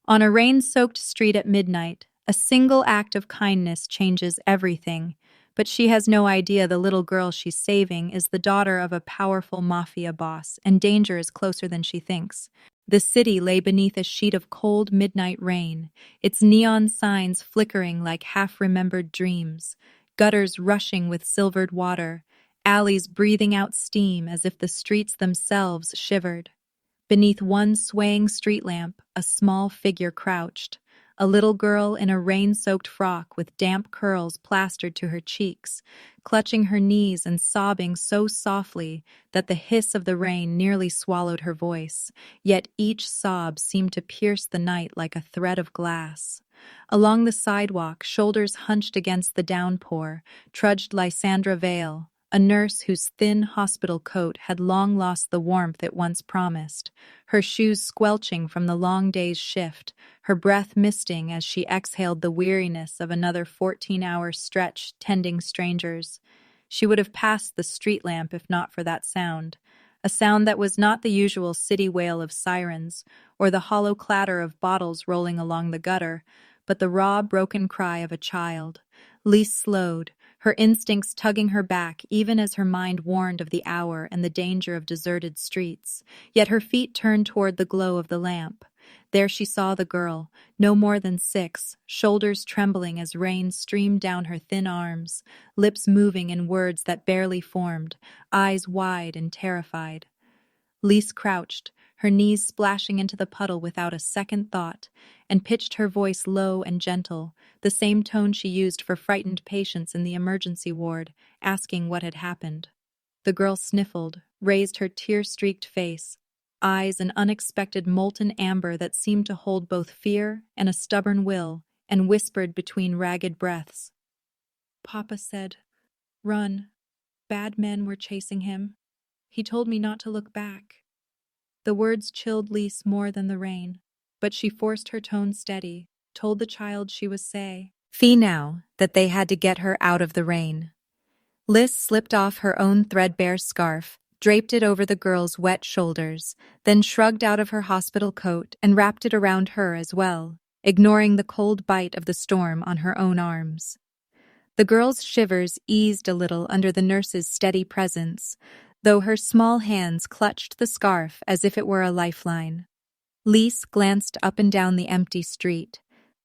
On a rain-soaked street at midnight, a single act of kindness changes everything, but she has no idea the little girl she's saving is the daughter of a powerful mafia boss, and danger is closer than she thinks. The city lay beneath a sheet of cold midnight rain, its neon signs flickering like half-remembered dreams, gutters rushing with silvered water, alleys breathing out steam as if the streets themselves shivered. Beneath one swaying street lamp, a small figure crouched, a little girl in a rain-soaked frock with damp curls plastered to her cheeks, clutching her knees and sobbing so softly that the hiss of the rain nearly swallowed her voice, yet each sob seemed to pierce the night like a thread of glass. Along the sidewalk, shoulders hunched against the downpour, trudged Lysandra Vale, a nurse whose thin hospital coat had long lost the warmth it once promised, her shoes squelching from the long day's shift, her breath misting as she exhaled the weariness of another 14-hour stretch tending strangers. She would have passed the street lamp if not for that sound, a sound that was not the usual city wail of sirens or the hollow clatter of bottles rolling along the gutter, but the raw, broken cry of a child. Lys slowed, her instincts tugging her back even as her mind warned of the hour and the danger of deserted streets. Yet her feet turned toward the glow of the lamp. There she saw the girl, no more than 6, shoulders trembling as rain streamed down her thin arms, lips moving in words that barely formed, eyes wide and terrified. Lys crouched, her knees splashing into the puddle without a second thought, and pitched her voice low and gentle, the same tone she used for frightened patients in the emergency ward, asking what had happened. The girl sniffled, raised her tear-streaked face, eyes an unexpected molten amber that seemed to hold both fear and a stubborn will, and whispered between ragged breaths. "Papa said, 'Run. Bad men were chasing him. He told me not to look back.'" The words chilled Lys more than the rain, but she forced her tone steady, told the child she was safe now, that they had to get her out of the rain. Lys slipped off her own threadbare scarf, draped it over the girl's wet shoulders, then shrugged out of her hospital coat and wrapped it around her as well, ignoring the cold bite of the storm on her own arms. The girl's shivers eased a little under the nurse's steady presence, though her small hands clutched the scarf as if it were a lifeline. Lys glanced up and down the empty street.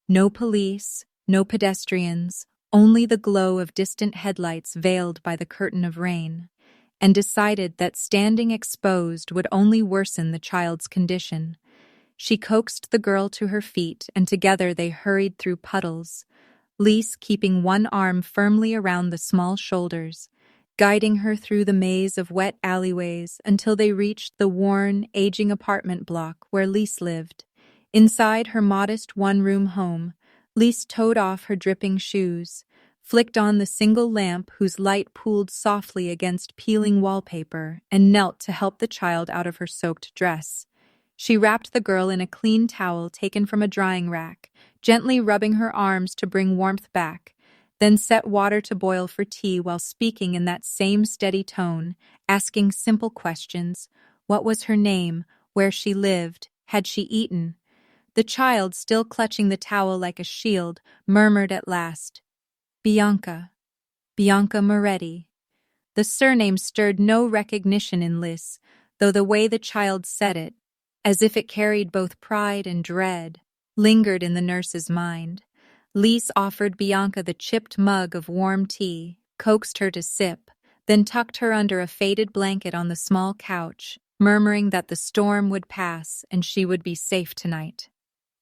No police, no pedestrians, only the glow of distant headlights veiled by the curtain of rain, and decided that standing exposed would only worsen the child's condition. She coaxed the girl to her feet, and together they hurried through puddles, Lys keeping one arm firmly around the small shoulders, guiding her through the maze of wet alleyways until they reached the worn, aging apartment block where Lys lived. Inside her modest one-room home, Lys toed off her dripping shoes, flicked on the single lamp whose light pooled softly against peeling wallpaper, and knelt to help the child out of her soaked dress. She wrapped the girl in a clean towel taken from a drying rack, gently rubbing her arms to bring warmth back, then set water to boil for tea while speaking in that same steady tone, asking simple questions. What was her name? Where she lived? Had she eaten? The child, still clutching the towel like a shield, murmured at last, "Bianca. Bianca Moretti." The surname stirred no recognition in Lys, though the way the child said it, as if it carried both pride and dread, lingered in the nurse's mind. Lys offered Bianca the chipped mug of warm tea, coaxed her to sip, then tucked her under a faded blanket on the small couch, murmuring that the storm would pass and she would be safe tonight.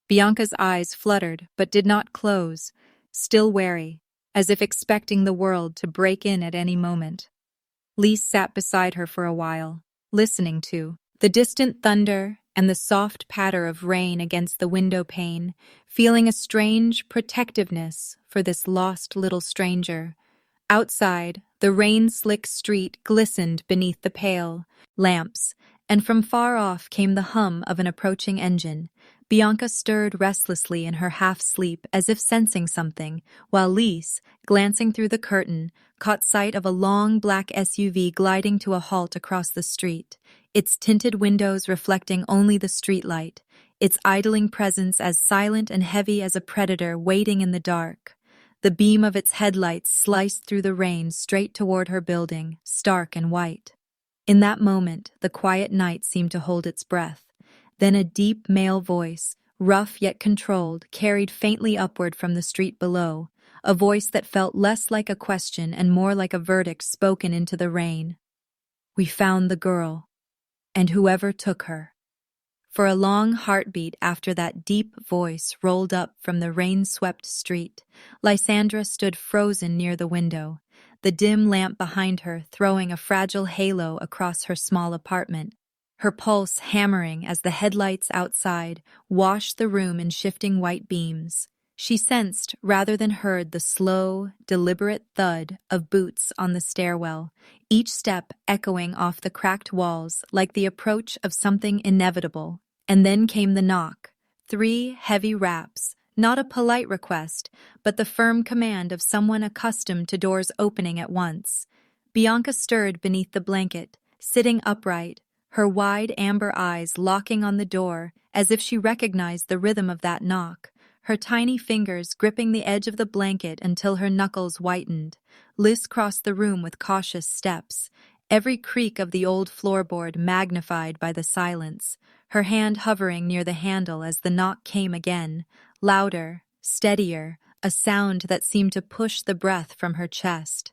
Bianca's eyes fluttered but did not close, still wary, as if expecting the world to break in at any moment. Lys sat beside her for a while, listening to the distant thunder and the soft patter of rain against the window pane, feeling a strange protectiveness for this lost little stranger. Outside, the rain-slick street glistened beneath the pale lamps, and from far off came the hum of an approaching engine. Bianca stirred restlessly in her half-sleep as if sensing something, while Lys, glancing through the curtain, caught sight of a long black SUV gliding to a halt across the street, its tinted windows reflecting only the streetlight, its idling presence as silent and heavy as a predator waiting in the dark. The beam of its headlights sliced through the rain straight toward her building, stark and white. In that moment, the quiet night seemed to hold its breath. Then a deep male voice, rough yet controlled, carried faintly upward from the street below, a voice that felt less like a question and more like a verdict spoken into the rain. "We found the girl, and whoever took her." For a long heartbeat after that deep voice rolled up from the rain-swept street, Lysandra stood frozen near the window, the dim lamp behind her throwing a fragile halo across her small apartment, her pulse hammering as the headlights outside washed the room in shifting white beams. She sensed, rather than heard, the slow, deliberate thud of boots on the stairwell, each step echoing off the cracked walls like the approach of something inevitable. And then came the knock. 3 heavy raps, not a polite request, but the firm command of someone accustomed to doors opening at once. Bianca stirred beneath the blanket, sitting upright, her wide amber eyes locking on the door as if she recognized the rhythm of that knock, her tiny fingers gripping the edge of the blanket until her knuckles whitened. Lys crossed the room with cautious steps, every creak of the old floorboard magnified by the silence, her hand hovering near the handle as the knock came again, louder, steadier, a sound that seemed to push the breath from her chest.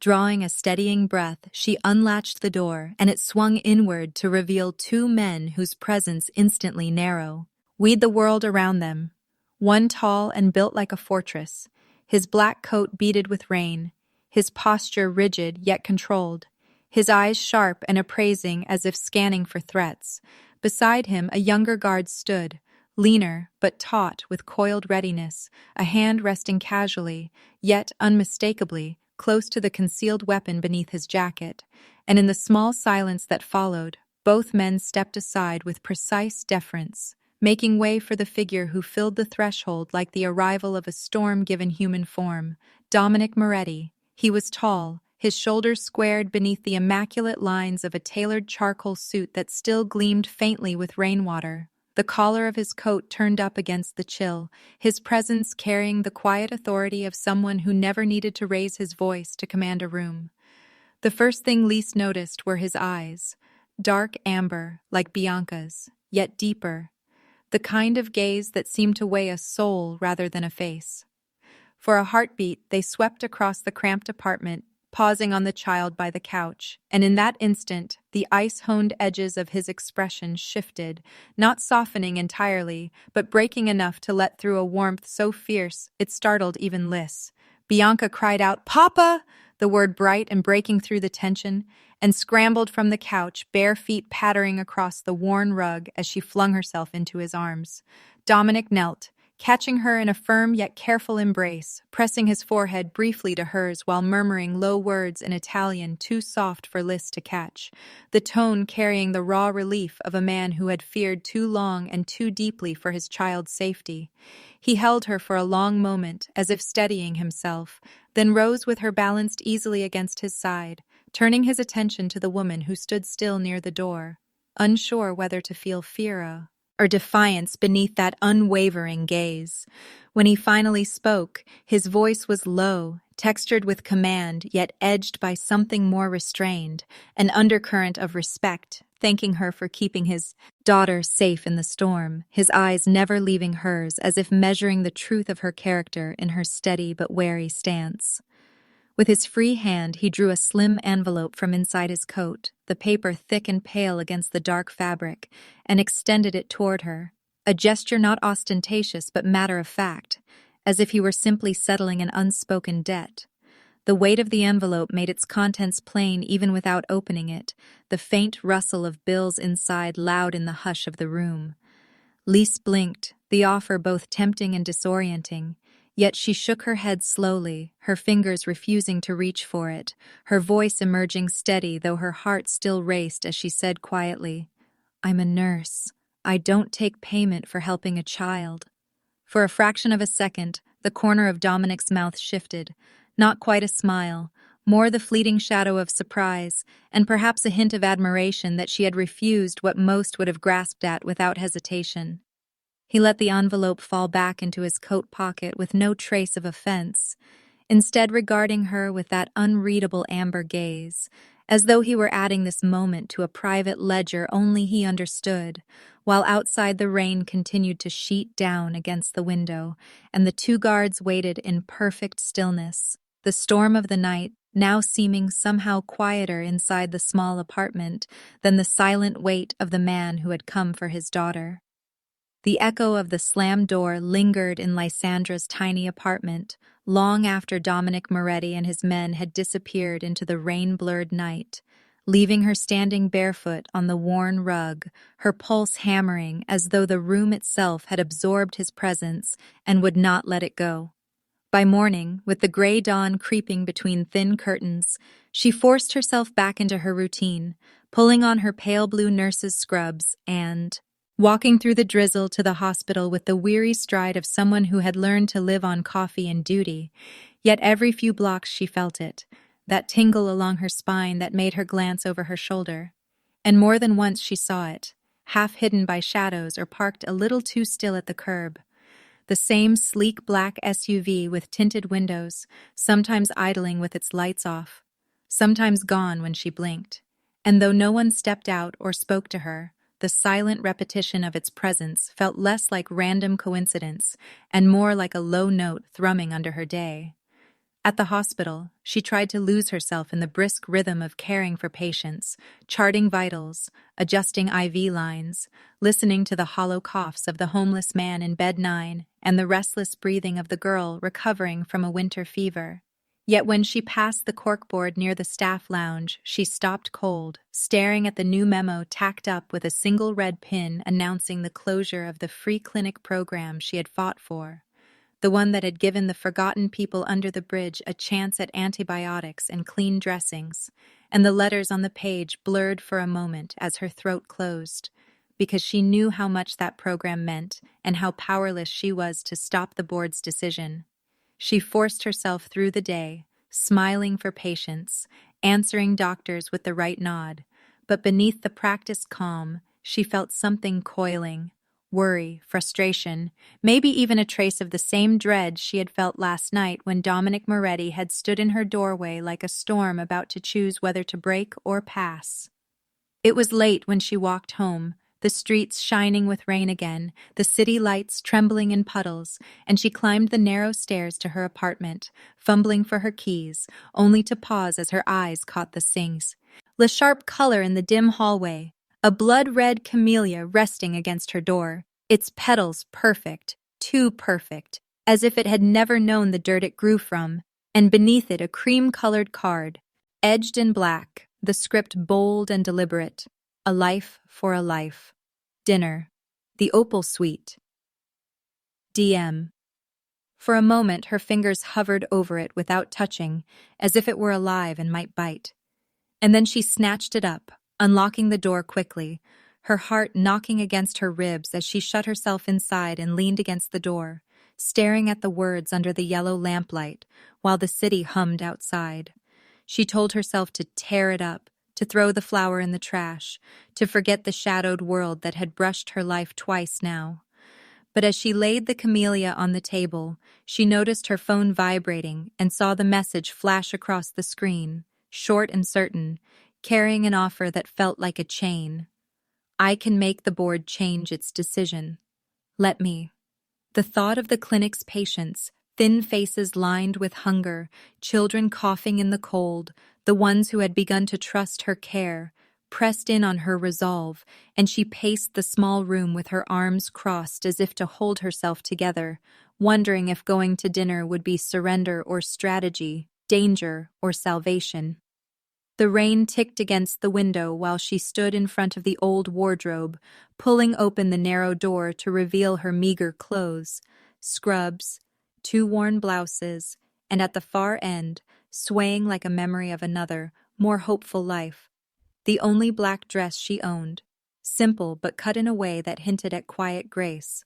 Drawing a steadying breath, she unlatched the door, and it swung inward to reveal 2 men whose presence instantly narrowed the world around them. One tall and built like a fortress, his black coat beaded with rain, his posture rigid yet controlled, his eyes sharp and appraising as if scanning for threats. Beside him, a younger guard stood, leaner but taut with coiled readiness, a hand resting casually, yet unmistakably, close to the concealed weapon beneath his jacket. And in the small silence that followed, both men stepped aside with precise deference, making way for the figure who filled the threshold like the arrival of a storm given human form. Dominic Moretti. He was tall, his shoulders squared beneath the immaculate lines of a tailored charcoal suit that still gleamed faintly with rainwater. The collar of his coat turned up against the chill, his presence carrying the quiet authority of someone who never needed to raise his voice to command a room. The first thing Lys noticed were his eyes, dark amber, like Bianca's, yet deeper, the kind of gaze that seemed to weigh a soul rather than a face. For a heartbeat, they swept across the cramped apartment, pausing on the child by the couch, and in that instant, the ice-honed edges of his expression shifted, not softening entirely, but breaking enough to let through a warmth so fierce it startled even Lys. Bianca cried out, "Papa!" the word bright and breaking through the tension, and scrambled from the couch, bare feet pattering across the worn rug as she flung herself into his arms. Dominic knelt, catching her in a firm yet careful embrace, pressing his forehead briefly to hers while murmuring low words in Italian too soft for Lys to catch, the tone carrying the raw relief of a man who had feared too long and too deeply for his child's safety. He held her for a long moment, as if steadying himself, then rose with her balanced easily against his side, turning his attention to the woman who stood still near the door, unsure whether to feel fear or defiance beneath that unwavering gaze. When he finally spoke, his voice was low, textured with command, yet edged by something more restrained, an undercurrent of respect, thanking her for keeping his daughter safe in the storm, his eyes never leaving hers, as if measuring the truth of her character in her steady but wary stance. With his free hand, he drew a slim envelope from inside his coat, the paper thick and pale against the dark fabric, and extended it toward her, a gesture not ostentatious but matter-of-fact, as if he were simply settling an unspoken debt. The weight of the envelope made its contents plain even without opening it, the faint rustle of bills inside loud in the hush of the room. Lys blinked, the offer both tempting and disorienting. Yet she shook her head slowly, her fingers refusing to reach for it, her voice emerging steady though her heart still raced as she said quietly, "I'm a nurse. I don't take payment for helping a child." For a fraction of a second, the corner of Dominic's mouth shifted, not quite a smile, more the fleeting shadow of surprise, and perhaps a hint of admiration that she had refused what most would have grasped at without hesitation. He let the envelope fall back into his coat pocket with no trace of offense, instead regarding her with that unreadable amber gaze, as though he were adding this moment to a private ledger only he understood, while outside the rain continued to sheet down against the window, and the two guards waited in perfect stillness. The storm of the night now seeming somehow quieter inside the small apartment than the silent weight of the man who had come for his daughter. The echo of the slammed door lingered in Lysandra's tiny apartment long after Dominic Moretti and his men had disappeared into the rain-blurred night, leaving her standing barefoot on the worn rug, her pulse hammering as though the room itself had absorbed his presence and would not let it go. By morning, with the gray dawn creeping between thin curtains, she forced herself back into her routine, pulling on her pale blue nurse's scrubs and walking through the drizzle to the hospital with the weary stride of someone who had learned to live on coffee and duty. Yet every few blocks she felt it, that tingle along her spine that made her glance over her shoulder. And more than once she saw it, half hidden by shadows or parked a little too still at the curb. The same sleek black SUV with tinted windows, sometimes idling with its lights off, sometimes gone when she blinked. And though no one stepped out or spoke to her, the silent repetition of its presence felt less like random coincidence and more like a low note thrumming under her day. At the hospital, she tried to lose herself in the brisk rhythm of caring for patients, charting vitals, adjusting IV lines, listening to the hollow coughs of the homeless man in bed 9 and the restless breathing of the girl recovering from a winter fever. Yet when she passed the corkboard near the staff lounge, she stopped cold, staring at the new memo tacked up with a single red pin announcing the closure of the free clinic program she had fought for, the one that had given the forgotten people under the bridge a chance at antibiotics and clean dressings, and the letters on the page blurred for a moment as her throat closed, because she knew how much that program meant and how powerless she was to stop the board's decision. She forced herself through the day, smiling for patients, answering doctors with the right nod, but beneath the practiced calm, she felt something coiling, worry, frustration, maybe even a trace of the same dread she had felt last night when Dominic Moretti had stood in her doorway like a storm about to choose whether to break or pass. It was late when she walked home, the streets shining with rain again, the city lights trembling in puddles, and she climbed the narrow stairs to her apartment, fumbling for her keys, only to pause as her eyes caught the sings. The sharp color in the dim hallway, a blood-red camellia resting against her door, its petals perfect, too perfect, as if it had never known the dirt it grew from, and beneath it a cream-colored card, edged in black, the script bold and deliberate. A life for a life. Dinner. The Opal Suite. DM. For a moment, her fingers hovered over it without touching, as if it were alive and might bite. And then she snatched it up, unlocking the door quickly, her heart knocking against her ribs as she shut herself inside and leaned against the door, staring at the words under the yellow lamplight, while the city hummed outside. She told herself to tear it up, to throw the flower in the trash, to forget the shadowed world that had brushed her life twice now. But as she laid the camellia on the table, she noticed her phone vibrating and saw the message flash across the screen, short and certain, carrying an offer that felt like a chain. I can make the board change its decision. Let me. The thought of the clinic's patients, thin faces lined with hunger, children coughing in the cold, the ones who had begun to trust her care, pressed in on her resolve, and she paced the small room with her arms crossed as if to hold herself together, wondering if going to dinner would be surrender or strategy, danger or salvation. The rain ticked against the window while she stood in front of the old wardrobe, pulling open the narrow door to reveal her meager clothes, scrubs, 2 worn blouses, and at the far end, swaying like a memory of another, more hopeful life, the only black dress she owned, simple but cut in a way that hinted at quiet grace.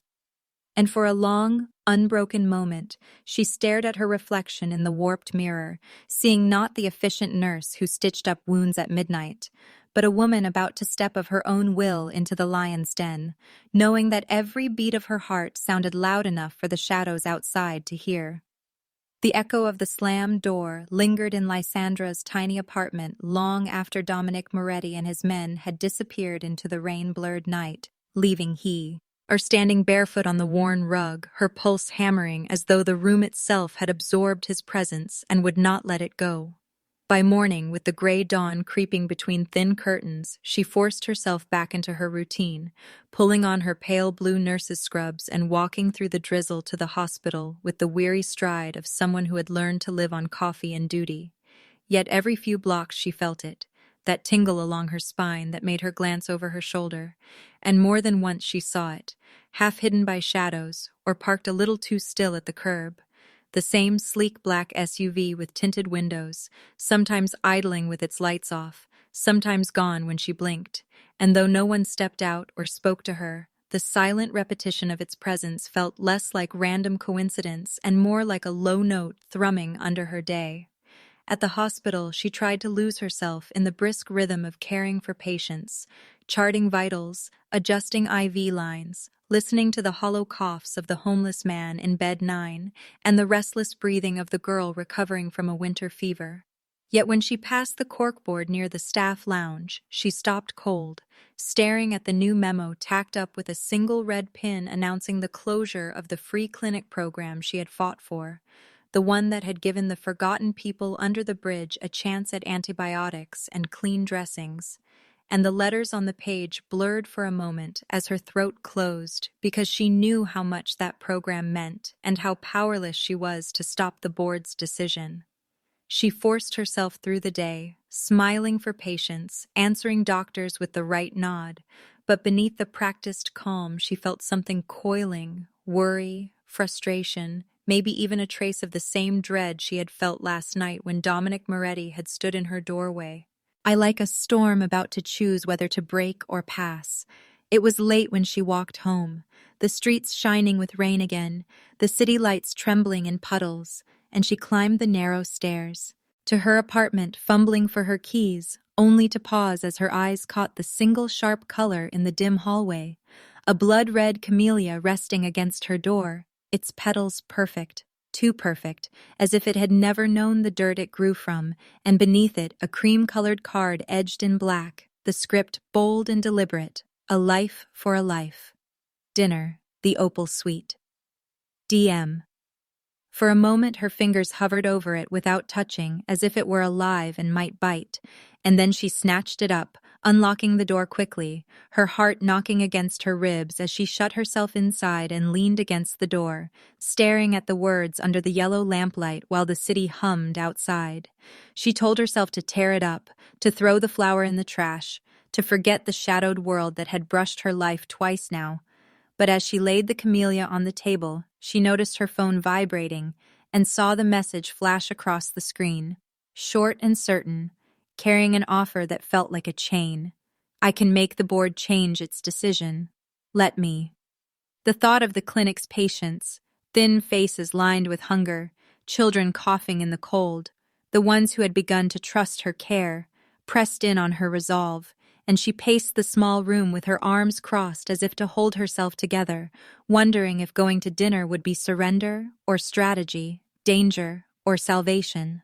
And for a long, unbroken moment, she stared at her reflection in the warped mirror, seeing not the efficient nurse who stitched up wounds at midnight, but a woman about to step of her own will into the lion's den, knowing that every beat of her heart sounded loud enough for the shadows outside to hear. The echo of the slammed door lingered in Lysandra's tiny apartment long after Dominic Moretti and his men had disappeared into the rain-blurred night, leaving her standing barefoot on the worn rug, her pulse hammering as though the room itself had absorbed his presence and would not let it go. By morning, with the gray dawn creeping between thin curtains, she forced herself back into her routine, pulling on her pale blue nurse's scrubs and walking through the drizzle to the hospital with the weary stride of someone who had learned to live on coffee and duty. Yet every few blocks she felt it, that tingle along her spine that made her glance over her shoulder, and more than once she saw it, half hidden by shadows or parked a little too still at the curb. The same sleek black SUV with tinted windows, sometimes idling with its lights off, sometimes gone when she blinked, and though no one stepped out or spoke to her, the silent repetition of its presence felt less like random coincidence and more like a low note thrumming under her day. At the hospital, she tried to lose herself in the brisk rhythm of caring for patients, charting vitals, adjusting IV lines, listening to the hollow coughs of the homeless man in bed 9 and the restless breathing of the girl recovering from a winter fever. Yet when she passed the corkboard near the staff lounge, she stopped cold, staring at the new memo tacked up with a single red pin announcing the closure of the free clinic program she had fought for, the one that had given the forgotten people under the bridge a chance at antibiotics and clean dressings. And the letters on the page blurred for a moment as her throat closed because she knew how much that program meant and how powerless she was to stop the board's decision. She forced herself through the day, smiling for patients, answering doctors with the right nod, but beneath the practiced calm she felt something coiling, worry, frustration, maybe even a trace of the same dread she had felt last night when Dominic Moretti had stood in her doorway. I like a storm about to choose whether to break or pass. It was late when she walked home, the streets shining with rain again, the city lights trembling in puddles, and she climbed the narrow stairs to her apartment, fumbling for her keys, only to pause as her eyes caught the single sharp color in the dim hallway, a blood-red camellia resting against her door, its petals perfect. Too perfect, as if it had never known the dirt it grew from, and beneath it a cream-colored card edged in black, the script bold and deliberate, a life for a life. Dinner, the opal suite. DM. For a moment her fingers hovered over it without touching, as if it were alive and might bite, and then she snatched it up, unlocking the door quickly, her heart knocking against her ribs as she shut herself inside and leaned against the door, staring at the words under the yellow lamplight while the city hummed outside. She told herself to tear it up, to throw the flower in the trash, to forget the shadowed world that had brushed her life twice now. But as she laid the camellia on the table, she noticed her phone vibrating and saw the message flash across the screen, short and certain, carrying an offer that felt like a chain. I can make the board change its decision. Let me. The thought of the clinic's patients, thin faces lined with hunger, children coughing in the cold, the ones who had begun to trust her care, pressed in on her resolve, and she paced the small room with her arms crossed as if to hold herself together, wondering if going to dinner would be surrender or strategy, danger or salvation.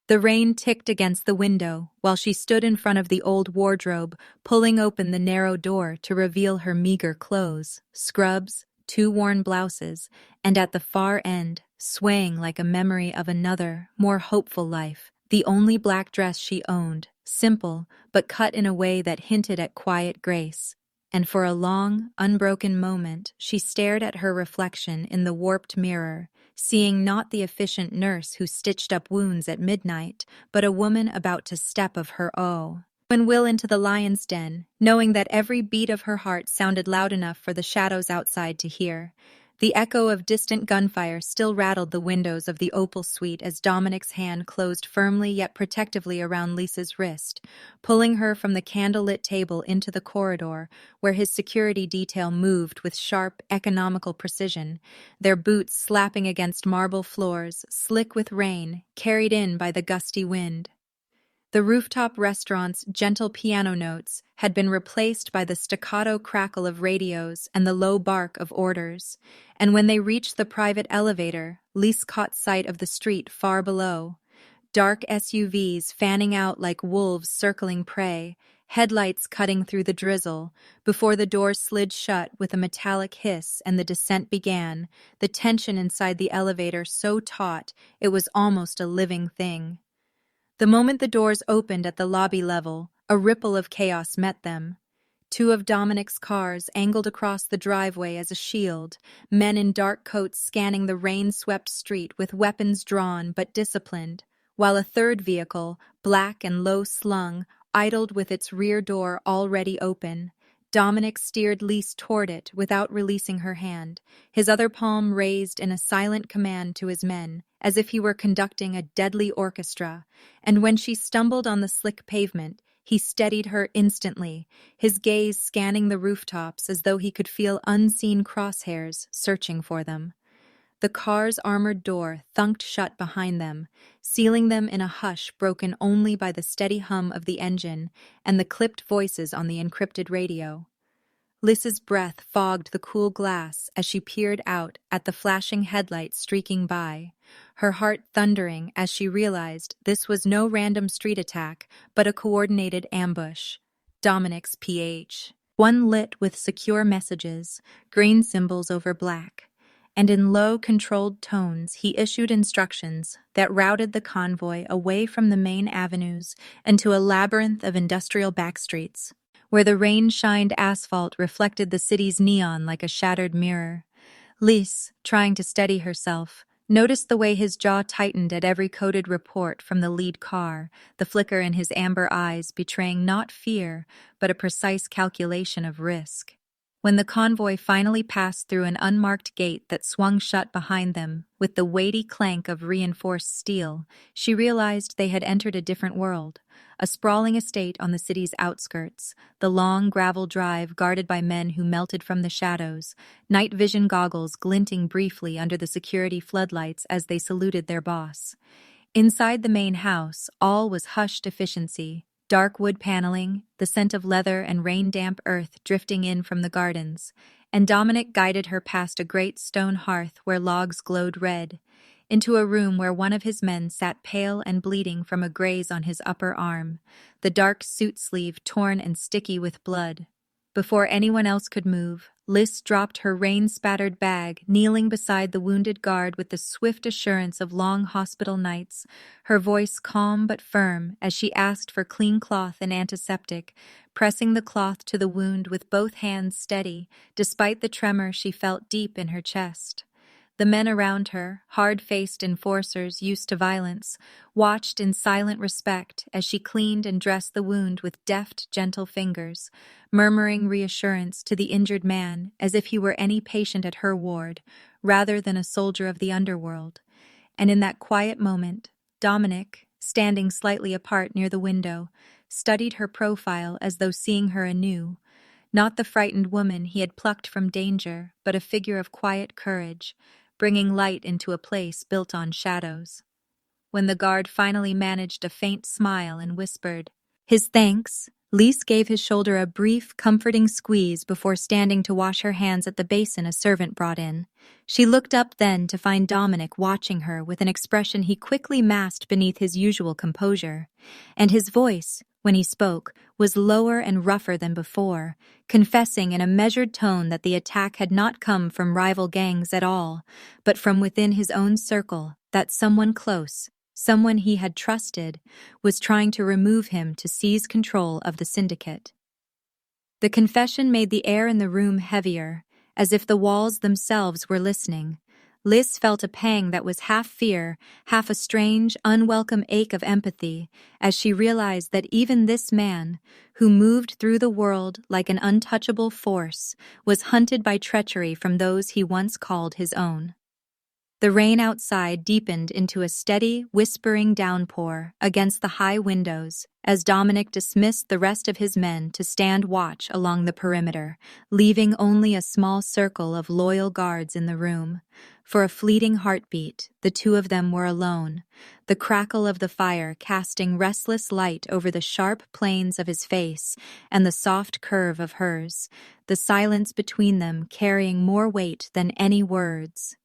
The rain ticked against the window while she stood in front of the old wardrobe, pulling open the narrow door to reveal her meager clothes, scrubs, 2 worn blouses, and at the far end, swaying like a memory of another, more hopeful life, the only black dress she owned, simple but cut in a way that hinted at quiet grace. And for a long, unbroken moment, she stared at her reflection in the warped mirror, seeing not the efficient nurse who stitched up wounds at midnight, but a woman about to step of her own. When Will into the lion's den, knowing that every beat of her heart sounded loud enough for the shadows outside to hear, The echo of distant gunfire still rattled the windows of the Opal suite as Dominic's hand closed firmly yet protectively around Lisa's wrist, pulling her from the candlelit table into the corridor, where his security detail moved with sharp, economical precision, their boots slapping against marble floors, slick with rain, carried in by the gusty wind. The rooftop restaurant's gentle piano notes had been replaced by the staccato crackle of radios and the low bark of orders, and when they reached the private elevator, Lys caught sight of the street far below. Dark SUVs fanning out like wolves circling prey, headlights cutting through the drizzle, before the doors slid shut with a metallic hiss and the descent began, the tension inside the elevator so taut it was almost a living thing. The moment the doors opened at the lobby level, a ripple of chaos met them. Two of Dominic's cars angled across the driveway as a shield, men in dark coats scanning the rain-swept street with weapons drawn but disciplined, while a third vehicle, black and low-slung, idled with its rear door already open. Dominic steered Lys toward it without releasing her hand, his other palm raised in a silent command to his men, as if he were conducting a deadly orchestra, and when she stumbled on the slick pavement, he steadied her instantly, his gaze scanning the rooftops as though he could feel unseen crosshairs searching for them. The car's armored door thunked shut behind them, sealing them in a hush broken only by the steady hum of the engine and the clipped voices on the encrypted radio. Lys's breath fogged the cool glass as she peered out at the flashing headlights streaking by, her heart thundering as she realized this was no random street attack, but a coordinated ambush. Dominic's PH. One lit with secure messages, green symbols over black, and in low, controlled tones he issued instructions that routed the convoy away from the main avenues into a labyrinth of industrial backstreets, where the rain-shined asphalt reflected the city's neon like a shattered mirror. Lys, trying to steady herself, noticed the way his jaw tightened at every coded report from the lead car, the flicker in his amber eyes betraying not fear, but a precise calculation of risk. When the convoy finally passed through an unmarked gate that swung shut behind them, with the weighty clank of reinforced steel, she realized they had entered a different world. A sprawling estate on the city's outskirts, the long gravel drive guarded by men who melted from the shadows, night vision goggles glinting briefly under the security floodlights as they saluted their boss. Inside the main house, all was hushed efficiency. Dark wood paneling, the scent of leather and rain-damp earth drifting in from the gardens, and Dominic guided her past a great stone hearth where logs glowed red, into a room where one of his men sat pale and bleeding from a graze on his upper arm, the dark suit sleeve torn and sticky with blood. Before anyone else could move, Lys dropped her rain-spattered bag, kneeling beside the wounded guard with the swift assurance of long hospital nights, her voice calm but firm as she asked for clean cloth and antiseptic, pressing the cloth to the wound with both hands steady, despite the tremor she felt deep in her chest. The men around her, hard-faced enforcers used to violence, watched in silent respect as she cleaned and dressed the wound with deft, gentle fingers, murmuring reassurance to the injured man as if he were any patient at her ward, rather than a soldier of the underworld. And in that quiet moment, Dominic, standing slightly apart near the window, studied her profile as though seeing her anew, not the frightened woman he had plucked from danger, but a figure of quiet courage, bringing light into a place built on shadows. When the guard finally managed a faint smile and whispered, "His thanks," Lys gave his shoulder a brief, comforting squeeze before standing to wash her hands at the basin a servant brought in. She looked up then to find Dominic watching her with an expression he quickly masked beneath his usual composure, and his voice, when he spoke, was lower and rougher than before, confessing in a measured tone that the attack had not come from rival gangs at all, but from within his own circle, that someone close, someone he had trusted, was trying to remove him to seize control of the syndicate. The confession made the air in the room heavier, as if the walls themselves were listening. Lys felt a pang that was half fear, half a strange, unwelcome ache of empathy, as she realized that even this man, who moved through the world like an untouchable force, was hunted by treachery from those he once called his own. The rain outside deepened into a steady, whispering downpour against the high windows as Dominic dismissed the rest of his men to stand watch along the perimeter, leaving only a small circle of loyal guards in the room. For a fleeting heartbeat, the two of them were alone, the crackle of the fire casting restless light over the sharp planes of his face and the soft curve of hers, the silence between them carrying more weight than any words.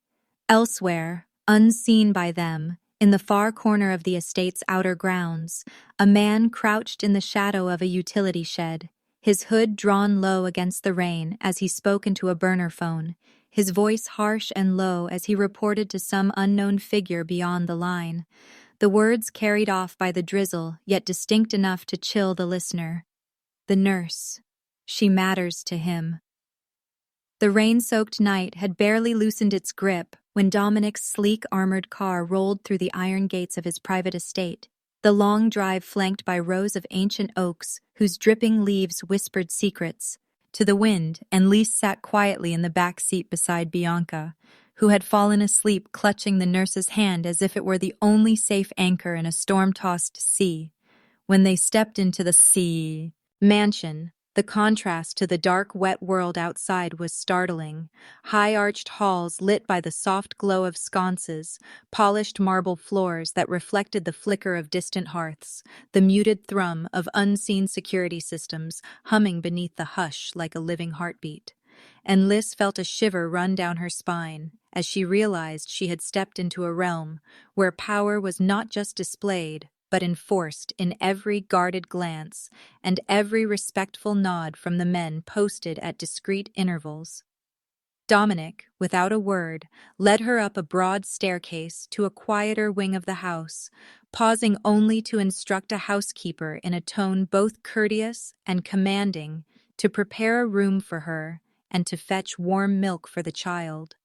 Elsewhere, unseen by them, in the far corner of the estate's outer grounds, a man crouched in the shadow of a utility shed, his hood drawn low against the rain as he spoke into a burner phone, his voice harsh and low as he reported to some unknown figure beyond the line. The words carried off by the drizzle, yet distinct enough to chill the listener. The nurse. She matters to him. The rain-soaked night had barely loosened its grip when Dominic's sleek armored car rolled through the iron gates of his private estate, the long drive flanked by rows of ancient oaks whose dripping leaves whispered secrets to the wind, and Lys sat quietly in the back seat beside Bianca, who had fallen asleep clutching the nurse's hand as if it were the only safe anchor in a storm-tossed sea. When they stepped into the mansion, the contrast to the dark, wet world outside was startling. High-arched halls lit by the soft glow of sconces, polished marble floors that reflected the flicker of distant hearths, the muted thrum of unseen security systems humming beneath the hush like a living heartbeat. And Lys felt a shiver run down her spine as she realized she had stepped into a realm where power was not just displayed, but enforced in every guarded glance and every respectful nod from the men posted at discreet intervals. Dominic, without a word, led her up a broad staircase to a quieter wing of the house, pausing only to instruct a housekeeper in a tone both courteous and commanding to prepare a room for her and to fetch warm milk for the child.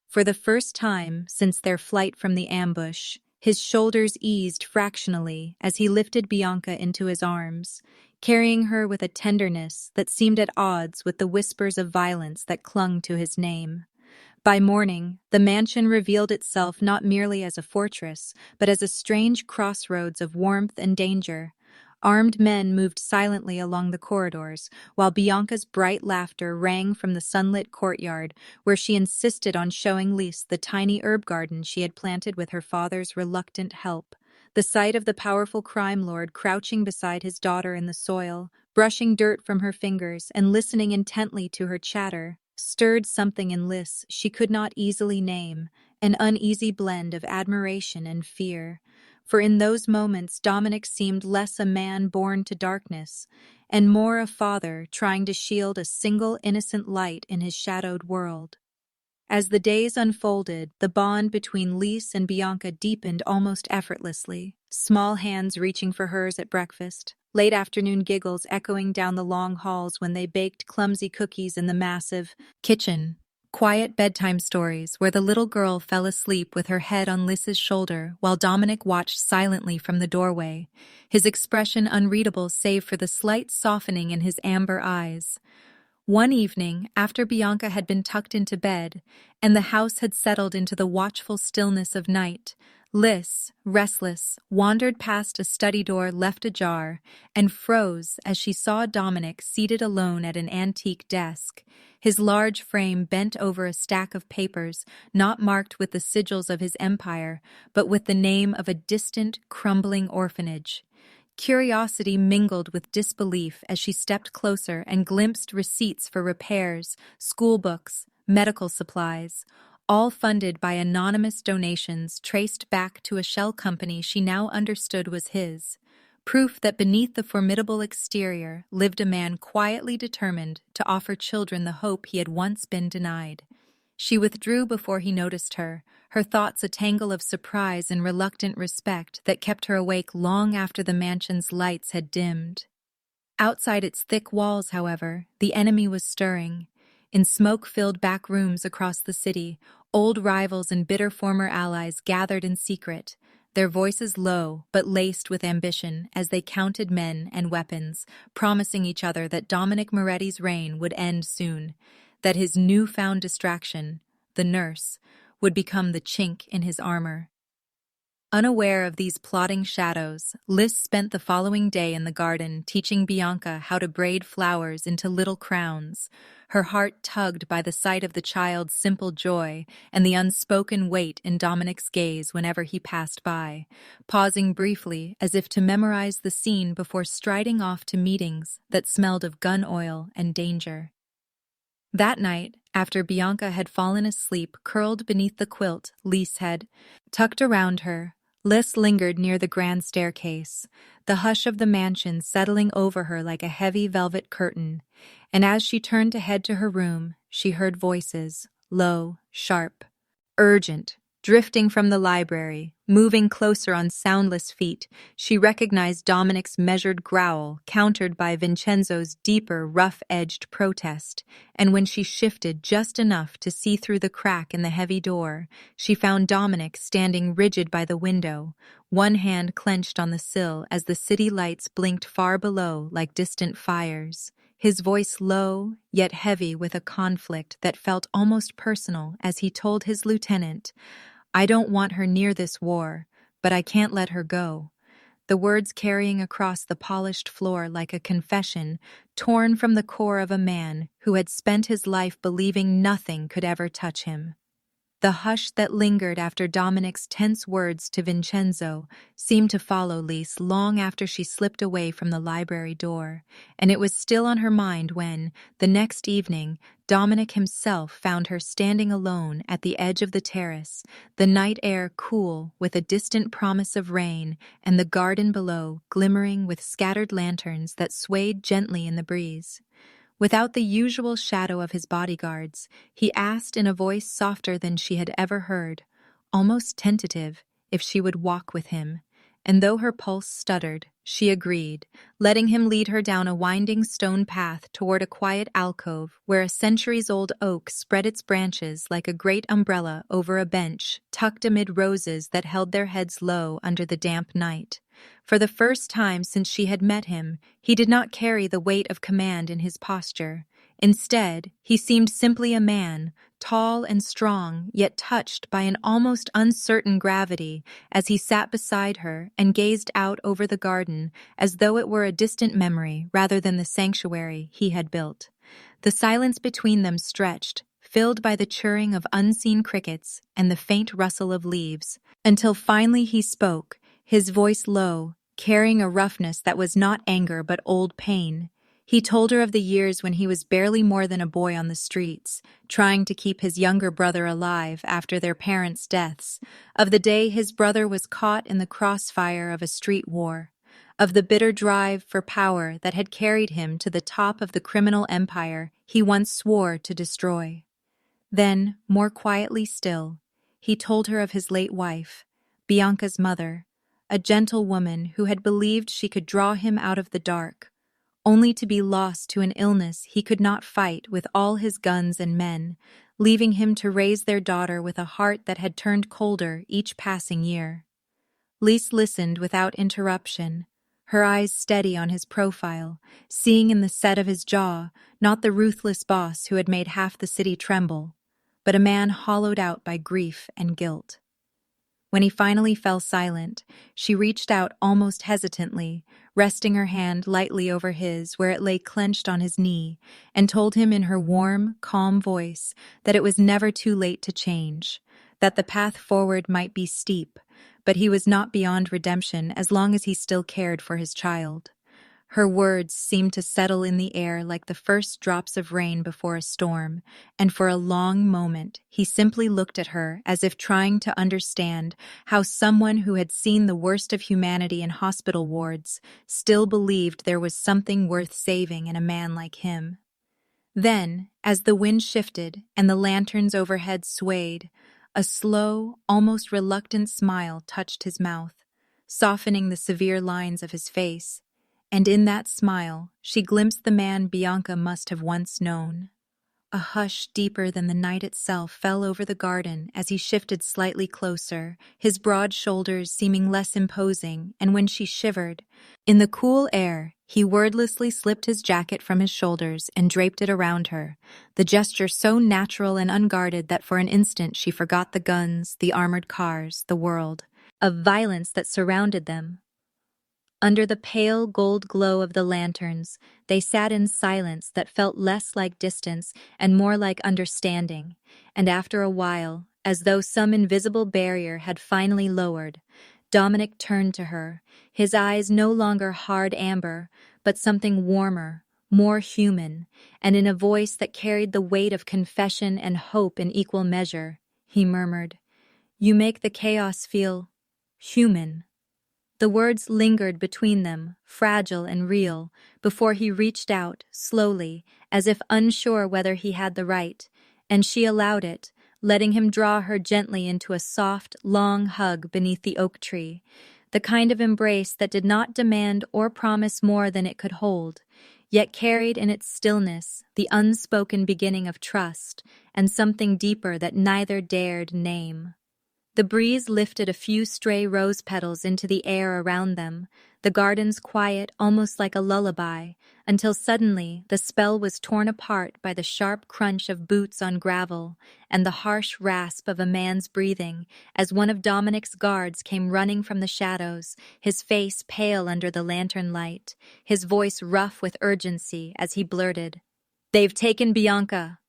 For the first time since their flight from the ambush, his shoulders eased fractionally as he lifted Bianca into his arms, carrying her with a tenderness that seemed at odds with the whispers of violence that clung to his name. By morning, the mansion revealed itself not merely as a fortress, but as a strange crossroads of warmth and danger. Armed men moved silently along the corridors, while Bianca's bright laughter rang from the sunlit courtyard, where she insisted on showing Lys the tiny herb garden she had planted with her father's reluctant help. The sight of the powerful crime lord crouching beside his daughter in the soil, brushing dirt from her fingers and listening intently to her chatter, stirred something in Lys she could not easily name, an uneasy blend of admiration and fear. For in those moments Dominic seemed less a man born to darkness, and more a father trying to shield a single innocent light in his shadowed world. As the days unfolded, the bond between Lys and Bianca deepened almost effortlessly, small hands reaching for hers at breakfast, late afternoon giggles echoing down the long halls when they baked clumsy cookies in the massive kitchen. Quiet bedtime stories where the little girl fell asleep with her head on Lys's shoulder while Dominic watched silently from the doorway, his expression unreadable save for the slight softening in his amber eyes. One evening, after Bianca had been tucked into bed, and the house had settled into the watchful stillness of night, Lys, restless, wandered past a study door left ajar and froze as she saw Dominic seated alone at an antique desk, his large frame bent over a stack of papers not marked with the sigils of his empire, but with the name of a distant, crumbling orphanage. Curiosity mingled with disbelief as she stepped closer and glimpsed receipts for repairs, school books, medical supplies, all funded by anonymous donations traced back to a shell company she now understood was his. Proof that beneath the formidable exterior lived a man quietly determined to offer children the hope he had once been denied. She withdrew before he noticed her, her thoughts a tangle of surprise and reluctant respect that kept her awake long after the mansion's lights had dimmed. Outside its thick walls, however, the enemy was stirring. In smoke-filled back rooms across the city, Old rivals and bitter former allies gathered in secret, their voices low but laced with ambition as they counted men and weapons, promising each other that Dominic Moretti's reign would end soon, that his newfound distraction, the nurse, would become the chink in his armor. Unaware of these plotting shadows, Lys spent the following day in the garden teaching Bianca how to braid flowers into little crowns, her heart tugged by the sight of the child's simple joy and the unspoken weight in Dominic's gaze whenever he passed by, pausing briefly as if to memorize the scene before striding off to meetings that smelled of gun oil and danger. That night, after Bianca had fallen asleep curled beneath the quilt Lys had tucked around her, Lys lingered near the grand staircase, the hush of the mansion settling over her like a heavy velvet curtain, and as she turned to head to her room, she heard voices, low, sharp, urgent, drifting from the library. Moving closer on soundless feet, she recognized Dominic's measured growl, countered by Vincenzo's deeper, rough-edged protest, and when she shifted just enough to see through the crack in the heavy door, she found Dominic standing rigid by the window, one hand clenched on the sill as the city lights blinked far below like distant fires. His voice low, yet heavy with a conflict that felt almost personal as he told his lieutenant, "I don't want her near this war, but I can't let her go." The words carrying across the polished floor like a confession, torn from the core of a man who had spent his life believing nothing could ever touch him. The hush that lingered after Dominic's tense words to Vincenzo seemed to follow Lys long after she slipped away from the library door, and it was still on her mind when, the next evening, Dominic himself found her standing alone at the edge of the terrace, the night air cool with a distant promise of rain, and the garden below glimmering with scattered lanterns that swayed gently in the breeze. Without the usual shadow of his bodyguards, he asked in a voice softer than she had ever heard, almost tentative, if she would walk with him. And though her pulse stuttered, she agreed, letting him lead her down a winding stone path toward a quiet alcove where a centuries-old oak spread its branches like a great umbrella over a bench tucked amid roses that held their heads low under the damp night. For the first time since she had met him, he did not carry the weight of command in his posture. Instead, he seemed simply a man, tall and strong, yet touched by an almost uncertain gravity as he sat beside her and gazed out over the garden as though it were a distant memory rather than the sanctuary he had built. The silence between them stretched, filled by the chirring of unseen crickets and the faint rustle of leaves, until finally he spoke, his voice low, carrying a roughness that was not anger but old pain. He told her of the years when he was barely more than a boy on the streets, trying to keep his younger brother alive after their parents' deaths, of the day his brother was caught in the crossfire of a street war, of the bitter drive for power that had carried him to the top of the criminal empire he once swore to destroy. Then, more quietly still, he told her of his late wife, Bianca's mother, a gentle woman who had believed she could draw him out of the dark, only to be lost to an illness he could not fight with all his guns and men, leaving him to raise their daughter with a heart that had turned colder each passing year. Lys listened without interruption, her eyes steady on his profile, seeing in the set of his jaw not the ruthless boss who had made half the city tremble, but a man hollowed out by grief and guilt. When he finally fell silent, she reached out almost hesitantly, resting her hand lightly over his where it lay clenched on his knee, and told him in her warm, calm voice that it was never too late to change, that the path forward might be steep, but he was not beyond redemption as long as he still cared for his child. Her words seemed to settle in the air like the first drops of rain before a storm, and for a long moment he simply looked at her as if trying to understand how someone who had seen the worst of humanity in hospital wards still believed there was something worth saving in a man like him. Then, as the wind shifted and the lanterns overhead swayed, a slow, almost reluctant smile touched his mouth, softening the severe lines of his face. And in that smile, she glimpsed the man Bianca must have once known. A hush deeper than the night itself fell over the garden as he shifted slightly closer, his broad shoulders seeming less imposing, and when she shivered, in the cool air, he wordlessly slipped his jacket from his shoulders and draped it around her, the gesture so natural and unguarded that for an instant she forgot the guns, the armored cars, the world of violence that surrounded them. Under the pale gold glow of the lanterns, they sat in silence that felt less like distance and more like understanding, and after a while, as though some invisible barrier had finally lowered, Dominic turned to her, his eyes no longer hard amber, but something warmer, more human, and in a voice that carried the weight of confession and hope in equal measure, he murmured, "You make the chaos feel human." The words lingered between them, fragile and real, before he reached out, slowly, as if unsure whether he had the right, and she allowed it, letting him draw her gently into a soft, long hug beneath the oak tree, the kind of embrace that did not demand or promise more than it could hold, yet carried in its stillness the unspoken beginning of trust and something deeper that neither dared name. The breeze lifted a few stray rose petals into the air around them, the gardens quiet almost like a lullaby, until suddenly the spell was torn apart by the sharp crunch of boots on gravel and the harsh rasp of a man's breathing as one of Dominic's guards came running from the shadows, his face pale under the lantern light, his voice rough with urgency as he blurted, "They've taken Bianca."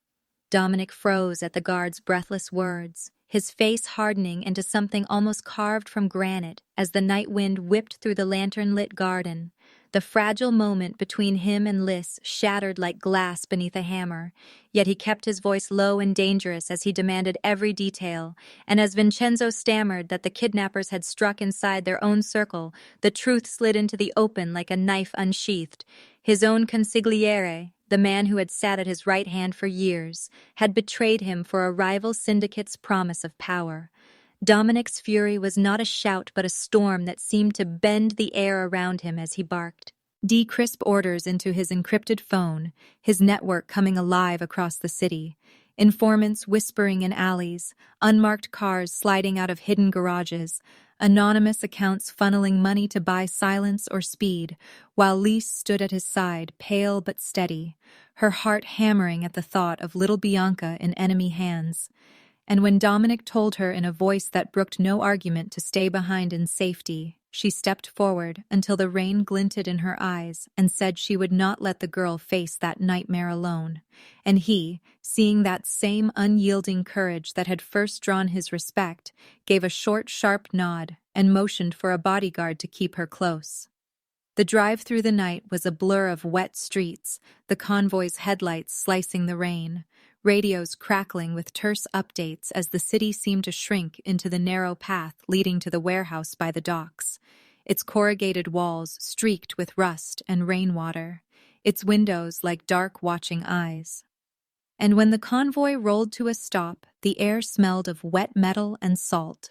Dominic froze at the guard's breathless words, his face hardening into something almost carved from granite as the night wind whipped through the lantern-lit garden. The fragile moment between him and Lys shattered like glass beneath a hammer, yet he kept his voice low and dangerous as he demanded every detail, and as Vincenzo stammered that the kidnappers had struck inside their own circle, the truth slid into the open like a knife unsheathed. His own consigliere, the man who had sat at his right hand for years, had betrayed him for a rival syndicate's promise of power. Dominic's fury was not a shout but a storm that seemed to bend the air around him as he barked crisp orders into his encrypted phone, his network coming alive across the city. Informants whispering in alleys, unmarked cars sliding out of hidden garages, anonymous accounts funneling money to buy silence or speed, while Lys stood at his side, pale but steady, her heart hammering at the thought of little Bianca in enemy hands. And when Dominic told her in a voice that brooked no argument to stay behind in safety, she stepped forward until the rain glinted in her eyes and said she would not let the girl face that nightmare alone. And he, seeing that same unyielding courage that had first drawn his respect, gave a short, sharp nod and motioned for a bodyguard to keep her close. The drive through the night was a blur of wet streets, the convoy's headlights slicing the rain, radios crackling with terse updates as the city seemed to shrink into the narrow path leading to the warehouse by the docks, its corrugated walls streaked with rust and rainwater, its windows like dark watching eyes. And when the convoy rolled to a stop, the air smelled of wet metal and salt,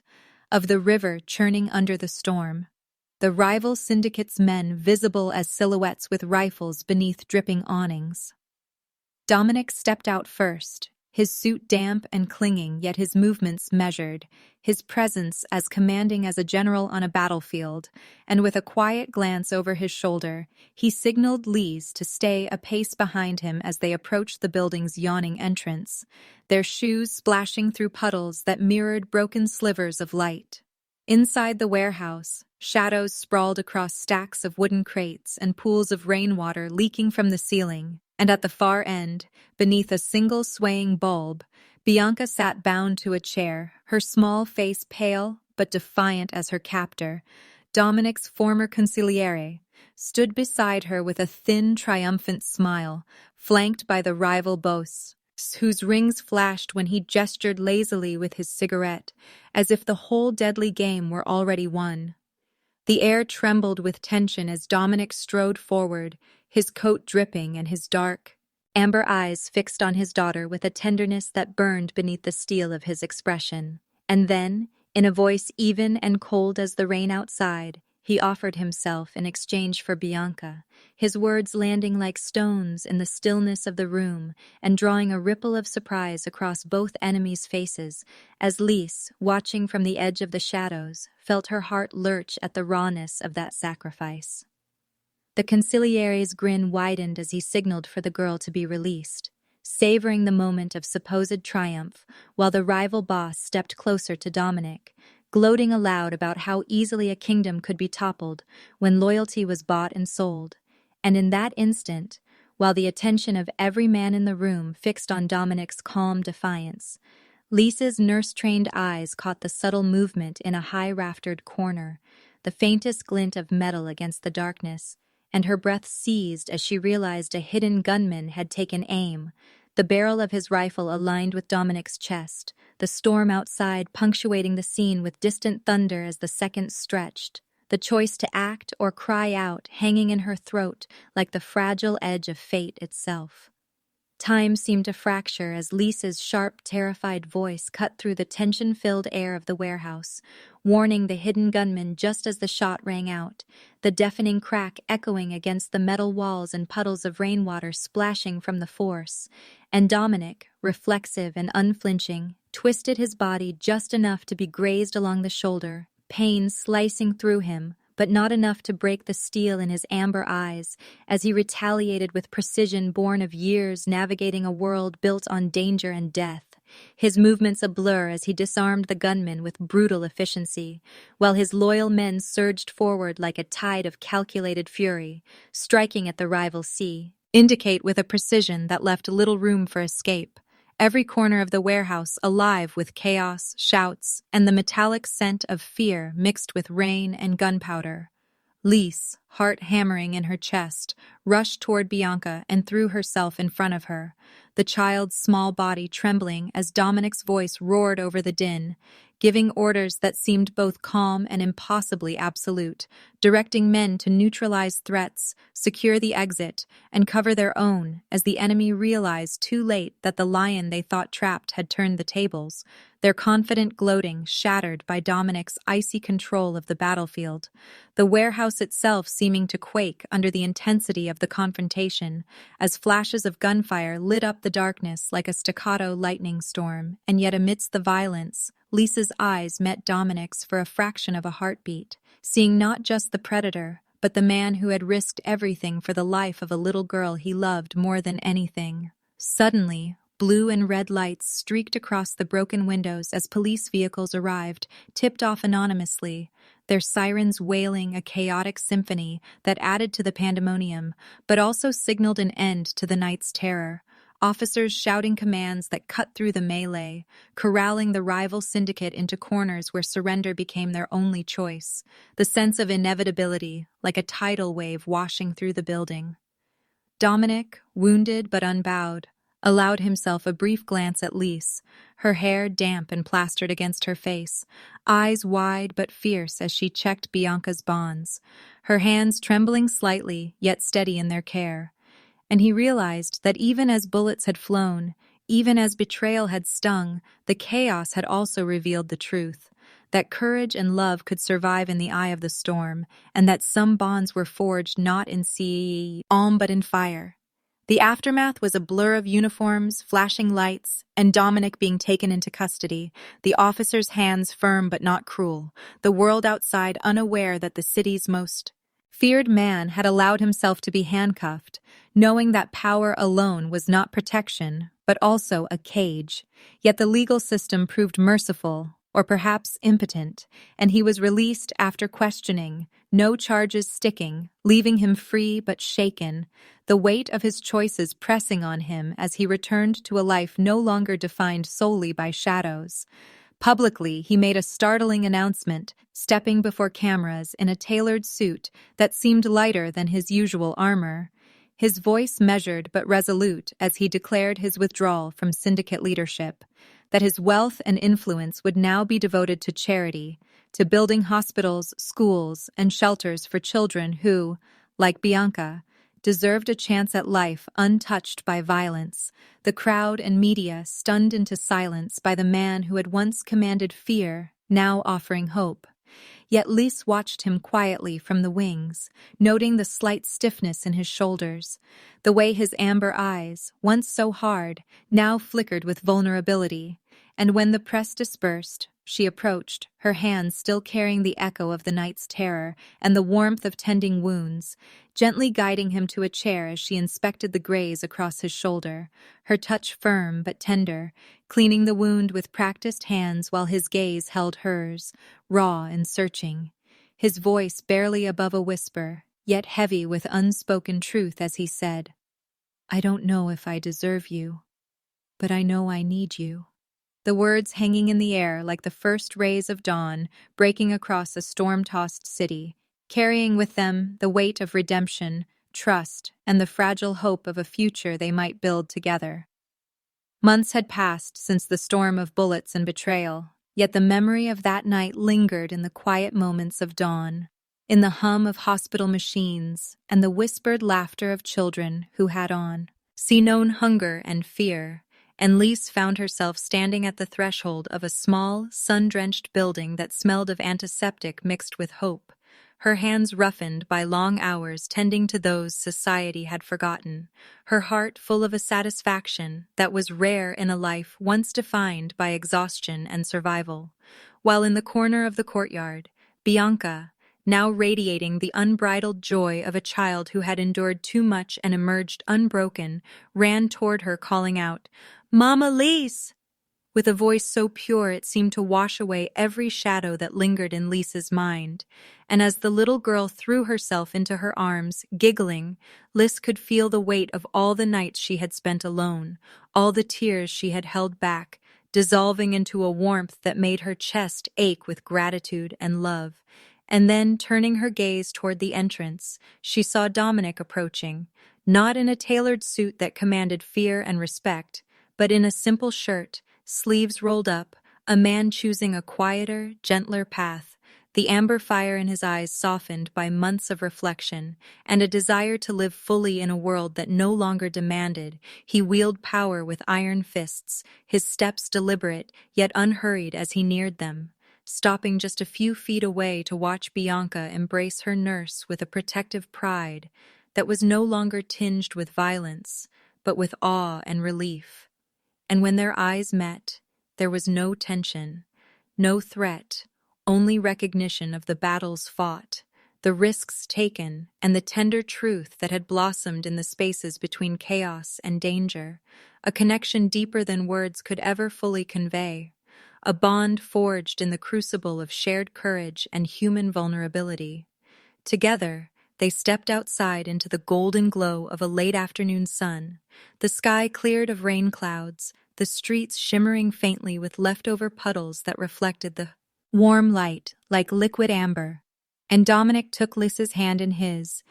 of the river churning under the storm, the rival syndicate's men visible as silhouettes with rifles beneath dripping awnings. Dominic stepped out first, his suit damp and clinging, yet his movements measured, his presence as commanding as a general on a battlefield, and with a quiet glance over his shoulder, he signaled Lys to stay a pace behind him as they approached the building's yawning entrance, their shoes splashing through puddles that mirrored broken slivers of light. Inside the warehouse, shadows sprawled across stacks of wooden crates and pools of rainwater leaking from the ceiling, and at the far end, beneath a single swaying bulb, Bianca sat bound to a chair, her small face pale but defiant as her captor. Dominic's former consigliere stood beside her with a thin, triumphant smile, flanked by the rival boss, whose rings flashed when he gestured lazily with his cigarette, as if the whole deadly game were already won. The air trembled with tension as Dominic strode forward, his coat dripping and his dark, amber eyes fixed on his daughter with a tenderness that burned beneath the steel of his expression. And then, in a voice even and cold as the rain outside, He offered himself in exchange for Bianca, his words landing like stones in the stillness of the room and drawing a ripple of surprise across both enemies' faces as Lys, watching from the edge of the shadows, felt her heart lurch at the rawness of that sacrifice. The consigliere's grin widened as he signaled for the girl to be released, savoring the moment of supposed triumph while the rival boss stepped closer to Dominic, gloating aloud about how easily a kingdom could be toppled when loyalty was bought and sold. And in that instant, while the attention of every man in the room fixed on Dominic's calm defiance, Lys's nurse-trained eyes caught the subtle movement in a high-raftered corner, the faintest glint of metal against the darkness, and her breath seized as she realized a hidden gunman had taken aim, the barrel of his rifle aligned with Dominic's chest, the storm outside punctuating the scene with distant thunder as the seconds stretched, the choice to act or cry out hanging in her throat like the fragile edge of fate itself. Time seemed to fracture as Lys's sharp, terrified voice cut through the tension-filled air of the warehouse, warning the hidden gunman just as the shot rang out, the deafening crack echoing against the metal walls and puddles of rainwater splashing from the force. And Dominic, reflexive and unflinching, twisted his body just enough to be grazed along the shoulder, pain slicing through him, but not enough to break the steel in his amber eyes as he retaliated with precision born of years navigating a world built on danger and death, his movements a blur as he disarmed the gunman with brutal efficiency, while his loyal men surged forward like a tide of calculated fury, striking at the rival sea, indicate with a precision that left little room for escape. Every corner of the warehouse alive with chaos, shouts, and the metallic scent of fear mixed with rain and gunpowder. Lys, heart hammering in her chest, rushed toward Bianca and threw herself in front of her, the child's small body trembling as Dominic's voice roared over the din, giving orders that seemed both calm and impossibly absolute, directing men to neutralize threats, secure the exit, and cover their own as the enemy realized too late that the lion they thought trapped had turned the tables, their confident gloating shattered by Dominic's icy control of the battlefield, the warehouse itself seeming to quake under the intensity of the confrontation as flashes of gunfire lit up the darkness like a staccato lightning storm, and yet amidst the violence, Lys's eyes met Dominic's for a fraction of a heartbeat, seeing not just the predator, but the man who had risked everything for the life of a little girl he loved more than anything. Suddenly, blue and red lights streaked across the broken windows as police vehicles arrived, tipped off anonymously, their sirens wailing a chaotic symphony that added to the pandemonium, but also signaled an end to the night's terror. Officers shouting commands that cut through the melee, corralling the rival syndicate into corners where surrender became their only choice, the sense of inevitability, like a tidal wave washing through the building. Dominic, wounded but unbowed, allowed himself a brief glance at Lys, her hair damp and plastered against her face, eyes wide but fierce as she checked Bianca's bonds, her hands trembling slightly yet steady in their care. And he realized that even as bullets had flown, even as betrayal had stung, the chaos had also revealed the truth, that courage and love could survive in the eye of the storm, and that some bonds were forged not in calm but in fire. The aftermath was a blur of uniforms, flashing lights, and Dominic being taken into custody, the officer's hands firm but not cruel, the world outside unaware that the city's most feared man had allowed himself to be handcuffed, knowing that power alone was not protection, but also a cage. Yet the legal system proved merciful, or perhaps impotent, and he was released after questioning, no charges sticking, leaving him free but shaken, the weight of his choices pressing on him as he returned to a life no longer defined solely by shadows. Publicly, he made a startling announcement, stepping before cameras in a tailored suit that seemed lighter than his usual armor, his voice measured but resolute as he declared his withdrawal from syndicate leadership, that his wealth and influence would now be devoted to charity, to building hospitals, schools, and shelters for children who, like Bianca, deserved a chance at life untouched by violence, the crowd and media stunned into silence by the man who had once commanded fear, now offering hope. Yet Lys watched him quietly from the wings, noting the slight stiffness in his shoulders, the way his amber eyes, once so hard, now flickered with vulnerability. And when the press dispersed, she approached, her hands still carrying the echo of the night's terror and the warmth of tending wounds, gently guiding him to a chair as she inspected the graze across his shoulder, her touch firm but tender, cleaning the wound with practiced hands while his gaze held hers, raw and searching, his voice barely above a whisper, yet heavy with unspoken truth as he said, "I don't know if I deserve you, but I know I need you." The words hanging in the air like the first rays of dawn breaking across a storm-tossed city, carrying with them the weight of redemption, trust, and the fragile hope of a future they might build together. Months had passed since the storm of bullets and betrayal, yet the memory of that night lingered in the quiet moments of dawn, in the hum of hospital machines and the whispered laughter of children who had known hunger and fear, and Lys found herself standing at the threshold of a small, sun-drenched building that smelled of antiseptic mixed with hope, her hands roughened by long hours tending to those society had forgotten, her heart full of a satisfaction that was rare in a life once defined by exhaustion and survival. While in the corner of the courtyard, Bianca, now radiating the unbridled joy of a child who had endured too much and emerged unbroken, ran toward her calling out, "Mama Lys!" with a voice so pure it seemed to wash away every shadow that lingered in Lys's mind. And as the little girl threw herself into her arms, giggling, Lys could feel the weight of all the nights she had spent alone, all the tears she had held back, dissolving into a warmth that made her chest ache with gratitude and love. And then, turning her gaze toward the entrance, she saw Dominic approaching, not in a tailored suit that commanded fear and respect, but in a simple shirt, sleeves rolled up, a man choosing a quieter, gentler path, the amber fire in his eyes softened by months of reflection, and a desire to live fully in a world that no longer demanded. He wielded power with iron fists, his steps deliberate, yet unhurried as he neared them, stopping just a few feet away to watch Bianca embrace her nurse with a protective pride that was no longer tinged with violence, but with awe and relief. And when their eyes met, there was no tension, no threat, only recognition of the battles fought, the risks taken, and the tender truth that had blossomed in the spaces between chaos and danger, a connection deeper than words could ever fully convey, a bond forged in the crucible of shared courage and human vulnerability. Together, they stepped outside into the golden glow of a late afternoon sun, the sky cleared of rain clouds, the streets shimmering faintly with leftover puddles that reflected the warm light like liquid amber. And Dominic took Lys's hand in his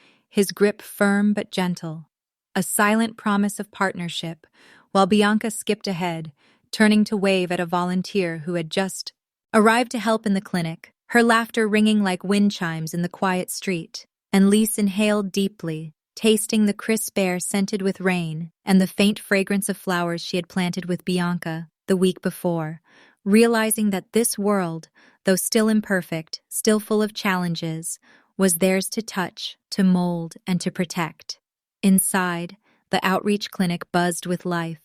grip firm but gentle, a silent promise of partnership, while Bianca skipped ahead, turning to wave at a volunteer who had just arrived to help in the clinic, her laughter ringing like wind chimes in the quiet street. And Lys inhaled deeply, tasting the crisp air scented with rain and the faint fragrance of flowers she had planted with Bianca the week before, realizing that this world, though still imperfect, still full of challenges, was theirs to touch, to mold, and to protect. Inside, the outreach clinic buzzed with life.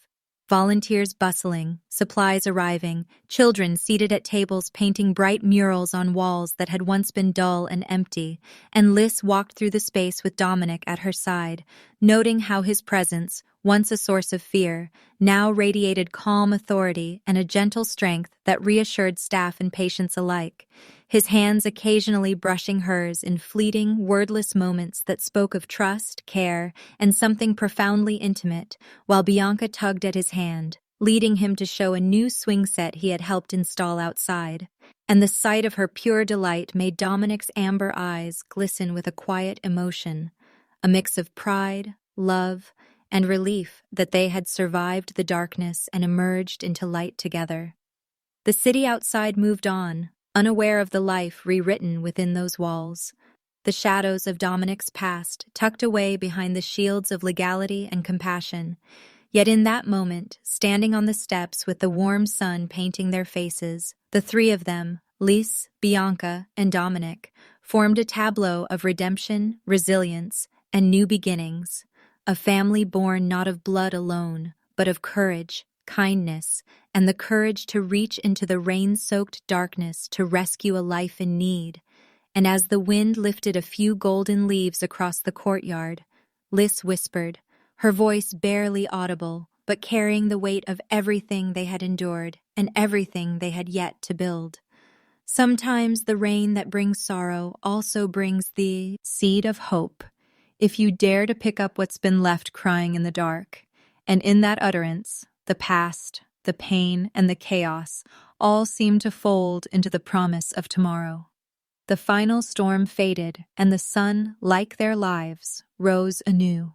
Volunteers bustling, supplies arriving, children seated at tables painting bright murals on walls that had once been dull and empty, and Lys walked through the space with Dominic at her side, noting how his presence, once a source of fear, now radiated calm authority and a gentle strength that reassured staff and patients alike, his hands occasionally brushing hers in fleeting, wordless moments that spoke of trust, care, and something profoundly intimate, while Bianca tugged at his hand, leading him to show a new swing set he had helped install outside. And the sight of her pure delight made Dominic's amber eyes glisten with a quiet emotion, a mix of pride, love, and relief that they had survived the darkness and emerged into light together. The city outside moved on, unaware of the life rewritten within those walls, the shadows of Dominic's past tucked away behind the shields of legality and compassion. Yet in that moment, standing on the steps with the warm sun painting their faces, the three of them, Lys, Bianca, and Dominic formed a tableau of redemption, resilience, and new beginnings, a family born not of blood alone, but of courage, kindness, and the courage to reach into the rain-soaked darkness to rescue a life in need. And as the wind lifted a few golden leaves across the courtyard, Lys whispered, her voice barely audible, but carrying the weight of everything they had endured and everything they had yet to build. Sometimes the rain that brings sorrow also brings the seed of hope, if you dare to pick up what's been left crying in the dark. And in that utterance, the past, the pain, and the chaos all seem to fold into the promise of tomorrow. The final storm faded, and the sun, like their lives, rose anew.